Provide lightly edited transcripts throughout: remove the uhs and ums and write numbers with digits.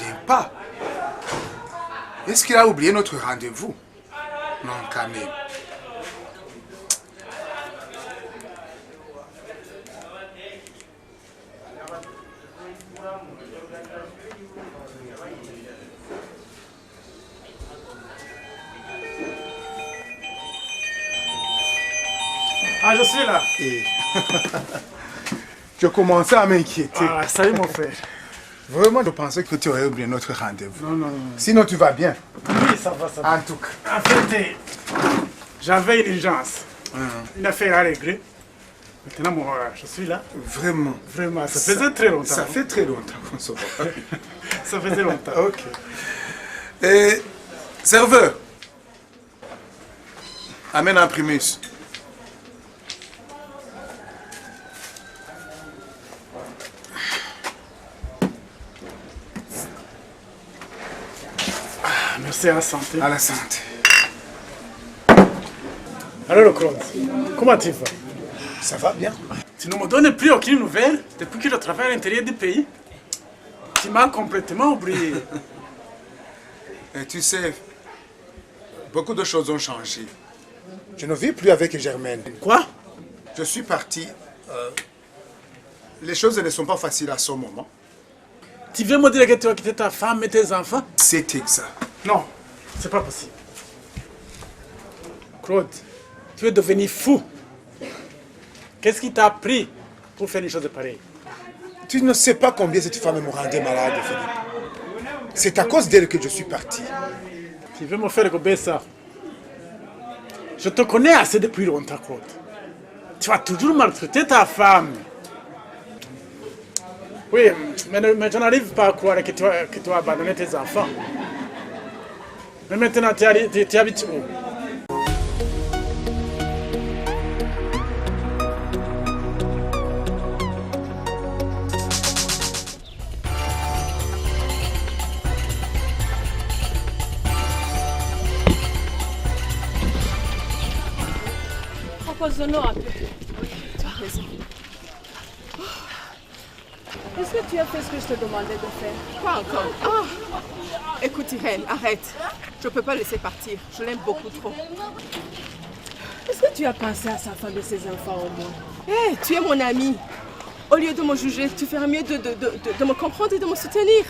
vient pas. Est-ce qu'il a oublié notre rendez-vous? Non, quand même. Ah, je suis là. Et... je commençais à m'inquiéter. Ah, salut mon frère. Vraiment, je pensais que tu aurais oublié notre rendez-vous. Non, non, non. Sinon, tu vas bien? Oui, ça va, ça va. En tout cas. En fait, j'avais une urgence. Une affaire à régler. Maintenant, bon, je suis là. Vraiment. Vraiment, ça faisait très longtemps. Ça fait très longtemps qu'on se voit. Ça faisait longtemps. Ok. Et, serveur, amène un primus. Merci, à la santé. À la santé. Alors, Claude, comment tu vas? Ça va bien? Tu ne me donnes plus aucune nouvelle depuis que je travaille à l'intérieur du pays. Tu m'as complètement oublié. Et tu sais, beaucoup de choses ont changé. Je ne vis plus avec Germaine. Quoi? Je suis parti. Les choses ne sont pas faciles à ce moment. Tu veux me dire que tu as quitté ta femme et tes enfants? C'est exact. Non, c'est pas possible. Claude, tu es devenu fou. Qu'est-ce qui t'a pris pour faire une chose pareille? Tu ne sais pas combien cette femme me rendait malade, Philippe. C'est à cause d'elle que je suis parti. Tu veux me faire gober ça? Je te connais assez depuis longtemps, Claude. Tu as toujours maltraité ta femme. Oui, mais je n'arrive pas à croire que tu as abandonné tes enfants. Mais maintenant, tu habites où? Reposons-nous un peu. Tu as raison. Est-ce que tu as fait ce que je te demandais de faire? Pas encore. Ah. Écoute, Irène, arrête. Je ne peux pas laisser partir. Je l'aime beaucoup trop. Est-ce que tu as pensé à sa femme et ses enfants au moins? Hé, tu es mon ami. Au lieu de me juger, tu ferais mieux de me comprendre et de me soutenir.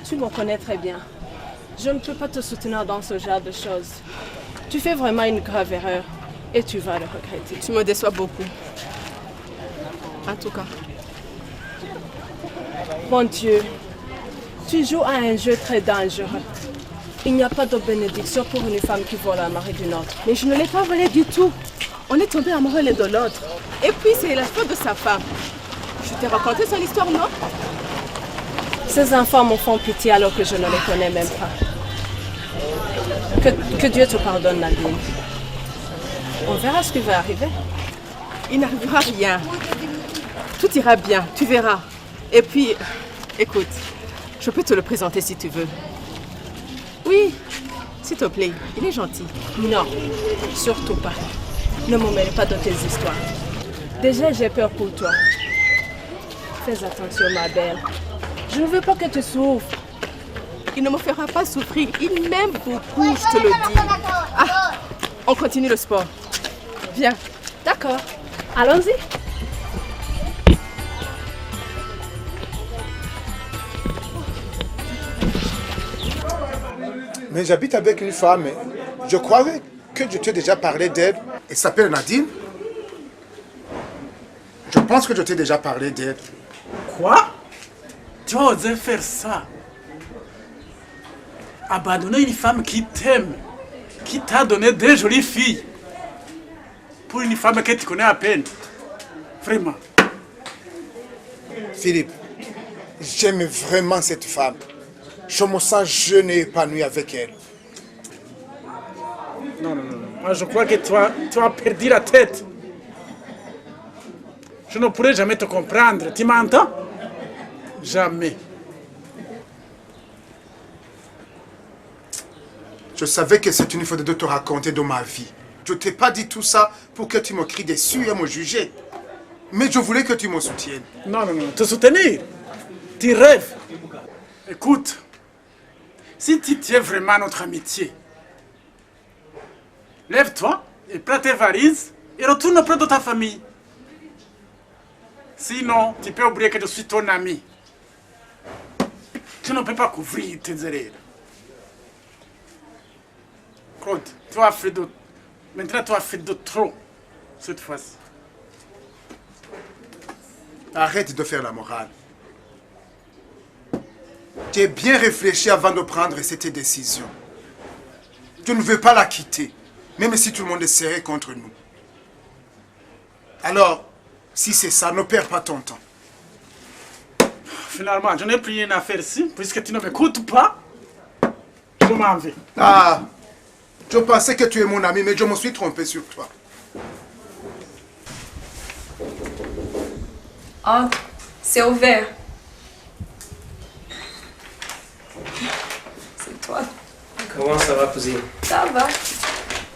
Tu me connais très bien. Je ne peux pas te soutenir dans ce genre de choses. Tu fais vraiment une grave erreur et tu vas le regretter. Tu me déçois beaucoup. En tout cas. Mon Dieu, tu joues à un jeu très dangereux. Il n'y a pas de bénédiction pour une femme qui vole un mari d'une autre. Mais je ne l'ai pas volé du tout. On est tombés amoureux l'un de l'autre. Et puis c'est la faute de sa femme. Je t'ai raconté son histoire, non? Ces enfants me font pitié alors que je ne les connais même pas. Que Dieu te pardonne, Nadine. On verra ce qui va arriver. Il n'arrivera rien. Tout ira bien, tu verras. Et puis, écoute, je peux te le présenter si tu veux. Oui, s'il te plaît, il est gentil. Non, surtout pas. Ne me mêle pas de tes histoires. Déjà, j'ai peur pour toi. Fais attention, ma belle. Je ne veux pas que tu souffres. Il ne me fera pas souffrir. Il m'aime beaucoup, je te le dis. Ah, on continue le sport. Viens. D'accord. Allons-y. Mais j'habite avec une femme. Je croyais que je t'ai déjà parlé d'elle. Elle s'appelle Nadine. Je pense que je t'ai déjà parlé d'elle. Quoi? Tu as osé faire ça? Abandonner une femme qui t'aime, qui t'a donné deux jolies filles, pour une femme que tu connais à peine. Vraiment. Philippe, j'aime vraiment cette femme. Je me sens jeune et épanoui avec elle. Non, non, non. Moi, je crois que tu as perdu la tête. Je ne pourrai jamais te comprendre. Tu m'entends? Jamais. Je savais que c'est une faute de te raconter de ma vie. Je ne t'ai pas dit tout ça pour que tu me cries dessus et me juger. Mais je voulais que tu me soutiennes. Non, non, non. Te soutenir? Tu rêves. Écoute, si tu tiens vraiment à notre amitié, lève-toi et prends tes valises et retourne auprès de ta famille. Sinon, tu peux oublier que je suis ton ami. Tu ne peux pas couvrir tes erreurs. Claude, tu as fait de... Maintenant, tu as fait de trop, cette fois-ci. Arrête de faire la morale. Tu as bien réfléchi avant de prendre cette décision. Tu ne veux pas la quitter, même si tout le monde est serré contre nous. Alors, si c'est ça, ne perds pas ton temps. Finalement, je n'ai plus rien à faire ici, puisque tu ne m'écoutes pas. Je m'en vais. Ah, je pensais que tu es mon ami, mais je me suis trompé sur toi. Ah, c'est ouvert. C'est toi. Comment ça va, cousine? Ça va.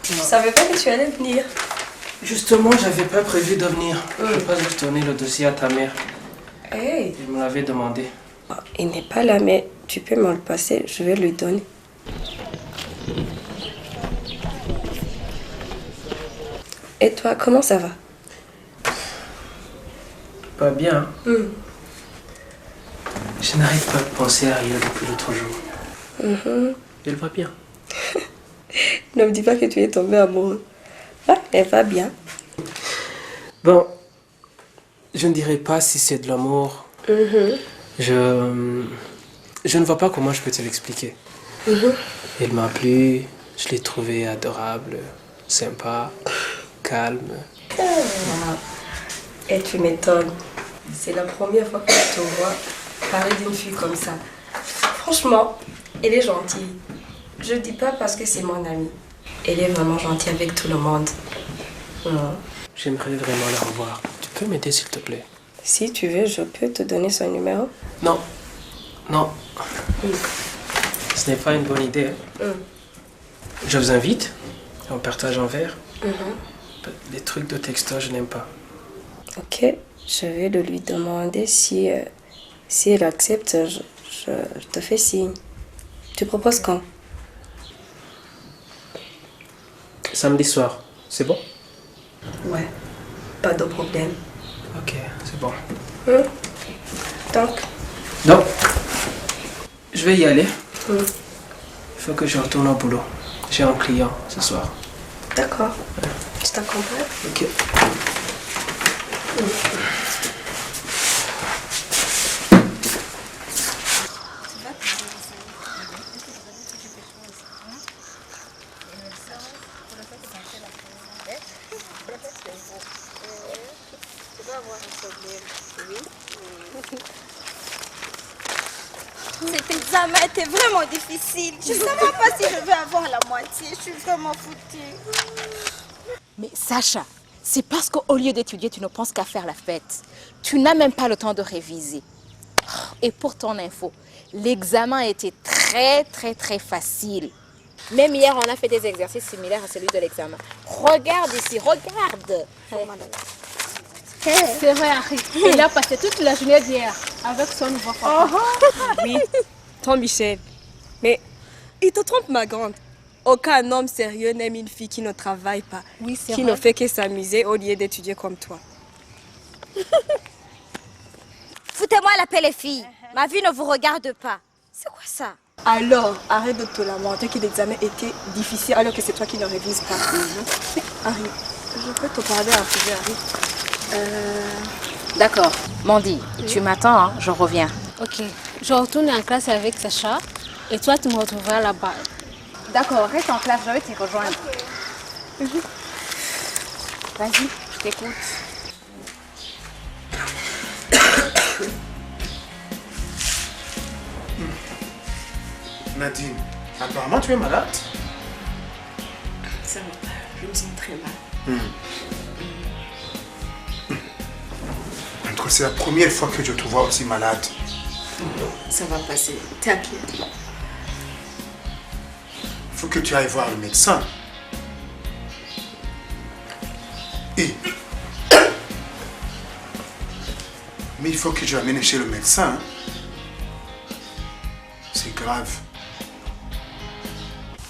Je savais pas que tu allais venir. Justement, j'avais pas prévu de venir. Je passe retourner le dossier à ta mère. Hey. Il me l'avait demandé. Il n'est pas là, mais tu peux me le passer. Je vais lui donner. Et toi, comment ça va? Pas bien. Je n'arrive pas à penser à rien depuis l'autre jour. Elle va bien. Ne me dis pas que tu es tombé amoureux. Ah, elle va bien. Bon, je ne dirais pas si c'est de l'amour. Je ne vois pas comment je peux te l'expliquer. Elle m'a plu, je l'ai trouvée adorable, sympa, calme. Et tu m'étonnes. C'est la première fois que je te vois parler d'une fille comme ça. Franchement, elle est gentille. Je dis pas parce que c'est mon amie. Elle est vraiment gentille avec tout le monde. J'aimerais vraiment la revoir. Tu peux m'aider s'il te plaît? Si tu veux, je peux te donner son numéro. Non. Non. Ce n'est pas une bonne idée. Je vous invite. On partage un verre. Les trucs de texto, je n'aime pas. Ok. Je vais le lui demander si elle accepte. Je te fais signe. Tu proposes quand? Samedi soir. C'est bon? Ouais. Pas de problème. Ok, c'est bon. Donc, je vais y aller. Il faut que je retourne au boulot. J'ai un client ce soir. d'accord. Je t'accompagne. Ok. Cet examen était vraiment difficile. Je ne sais même pas si je vais avoir la moitié. Je suis vraiment foutue. Mais Sacha, c'est parce qu'au lieu d'étudier, tu ne penses qu'à faire la fête. Tu n'as même pas le temps de réviser. Et pour ton info, l'examen était très facile. Même hier, on a fait des exercices similaires à celui de l'examen. Regarde ici, regarde. C'est vrai, Harry. Il a passé toute la journée d'hier avec son nouveau papa. Oui, ton Michel. Mais il te trompe, ma grande. Aucun homme sérieux n'aime une fille qui ne travaille pas. Oui, c'est qui vrai. ne fait que s'amuser au lieu d'étudier comme toi. Foutez-moi la paix, les filles. Ma vie ne vous regarde pas. C'est quoi ça? Alors, arrête de te lamenter que l'examen était difficile alors que c'est toi qui ne révises pas. Mais Harry, je peux te parler un peu, Harry. D'accord. Mandy, tu m'attends, hein? Je reviens. Ok, je retourne en classe avec Sacha et toi tu me retrouveras là-bas. D'accord, reste en classe, je vais t'y rejoindre. Vas-y, je t'écoute. Nadine, apparemment tu es malade. Ça va pas, je me sens très mal. Entre c'est la première fois que je te vois aussi malade. Ça va passer, t'inquiète. Il faut que tu ailles voir le médecin. Mais il faut que tu l'amènes chez le médecin. grave.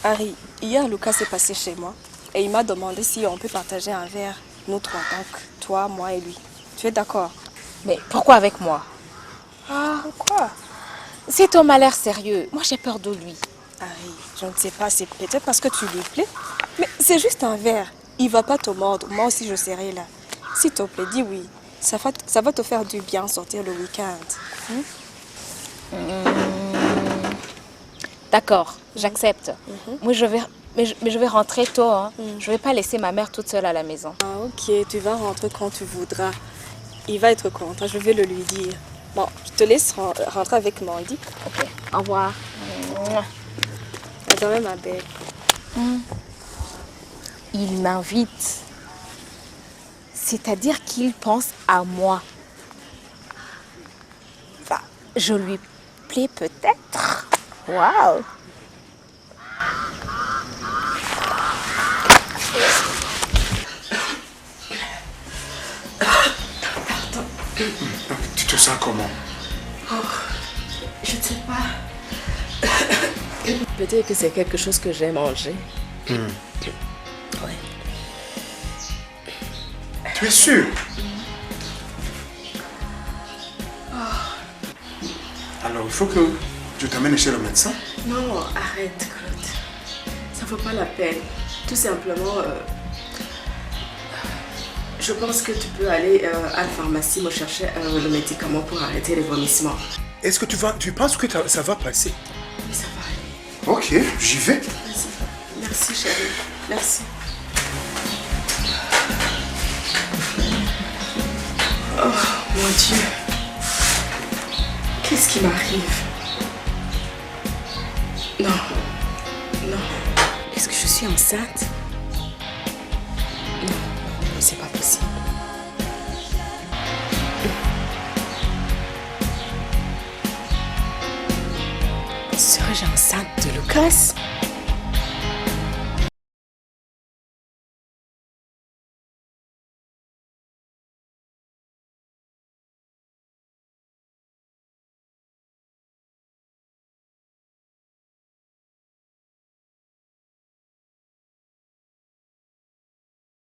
Harry, hier, Lucas est passé chez moi et il m'a demandé si on peut partager un verre, nous trois, donc toi, moi et lui. Tu es d'accord? Mais pourquoi avec moi? Pourquoi? Cet homme a l'air sérieux. Moi, j'ai peur de lui. Harry, je ne sais pas, c'est peut-être parce que tu lui plais. Mais c'est juste un verre. Il va pas te mordre. Moi aussi, je serai là. S'il te plaît, dis oui. Ça va te faire du bien sortir le week-end. D'accord, j'accepte. Moi, je vais rentrer tôt. Hein. Je vais pas laisser ma mère toute seule à la maison. Ah, ok, tu vas rentrer quand tu voudras. Il va être content, je vais le lui dire. Bon, je te laisse rentrer avec Mandy. Ok, au revoir. À demain, ma belle. Il m'invite. C'est-à-dire qu'il pense à moi. Enfin, je lui plais peut-être. Waouh! Tu te sens comment? Je ne sais pas. Peut-être que c'est quelque chose que j'ai mangé. Tu es sûr? Alors, il faut que je t'amène chez le médecin. Non, arrête, Claude. Ça vaut pas la peine. Tout simplement, je pense que tu peux aller à la pharmacie me chercher le médicament pour arrêter les vomissements. Est-ce que tu penses que ça va passer? Oui, ça va aller. Ok, j'y vais. Vas-y. Merci, chérie. Merci. Oh, mon Dieu. Qu'est-ce qui m'arrive? Non. Non. Est-ce que je suis enceinte? Non, c'est pas possible. Serais-je enceinte de Lucas?